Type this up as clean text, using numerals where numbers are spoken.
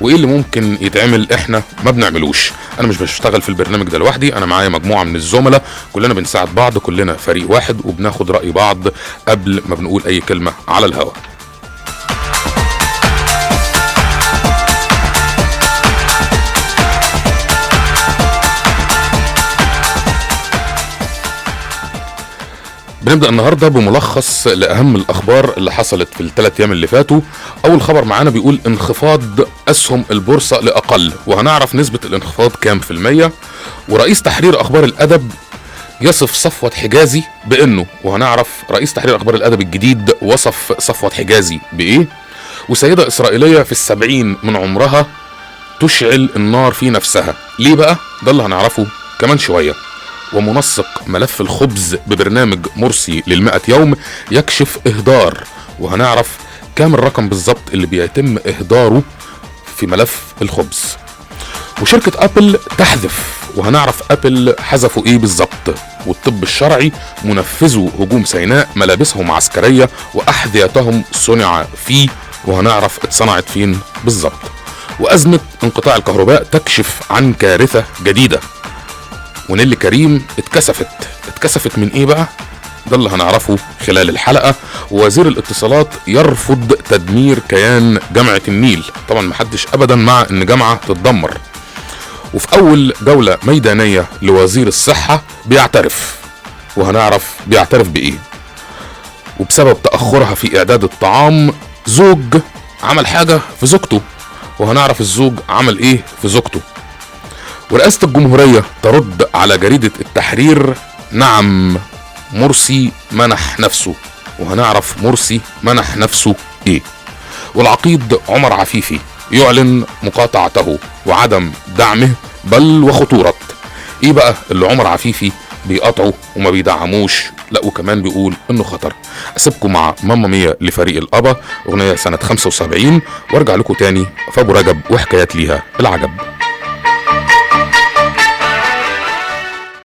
وايه اللي ممكن يتعمل احنا ما بنعملوش. انا مش بشتغل في البرنامج ده لوحدي، انا معايا مجموعه من الزملاء، كلنا بنساعد بعض، كلنا فريق واحد، وبناخد راي بعض قبل ما بنقول اي كلمه على الهواء. بنبدأ النهاردة بملخص لأهم الأخبار اللي حصلت في الثلاث أيام اللي فاتوا. أول خبر معانا بيقول انخفاض أسهم البورصة لأقل، وهنعرف نسبة الانخفاض كام في المية. ورئيس تحرير أخبار الأدب يصف صفوت حجازي بأنه، وهنعرف رئيس تحرير أخبار الأدب الجديد وصف صفوت حجازي بإيه. وسيدة إسرائيلية في 70 من عمرها تشعل النار في نفسها، ليه بقى؟ ده اللي هنعرفه كمان شوية. ومنسق ملف الخبز ببرنامج مرسي لل100 يوم يكشف إهدار، وهنعرف كام الرقم بالظبط اللي بيتم إهداره في ملف الخبز. وشركة أبل تحذف، وهنعرف أبل حذفوا إيه بالظبط. والطب الشرعي منفذوا هجوم سيناء ملابسهم عسكرية وأحذيتهم صنع فيه، وهنعرف اتصنعت فين بالظبط. وأزمة انقطاع الكهرباء تكشف عن كارثة جديدة. ونيلي كريم اتكسفت من ايه بقى؟ ده اللي هنعرفه خلال الحلقة. ووزير الاتصالات يرفض تدمير كيان جامعة النيل، طبعا محدش ابدا مع ان جامعة تتدمر. وفي اول جولة ميدانية لوزير الصحة بيعترف، وهنعرف بيعترف بايه. وبسبب تأخرها في اعداد الطعام زوج عمل حاجة في زوجته، وهنعرف الزوج عمل ايه في زوجته. ورئاسة الجمهورية ترد على جريدة التحرير، نعم مرسي منح نفسه، وهنعرف مرسي منح نفسه ايه. والعقيد عمر عفيفي يعلن مقاطعته وعدم دعمه بل وخطورة. ايه بقى اللي عمر عفيفي بيقاطعه وما بيدعموش؟ لا وكمان بيقول انه خطر. اسيبكم مع ماما مية لفريق الابا، اغنية سنة 75، وارجع لكم تاني في ابو رجب وحكايات ليها العجب.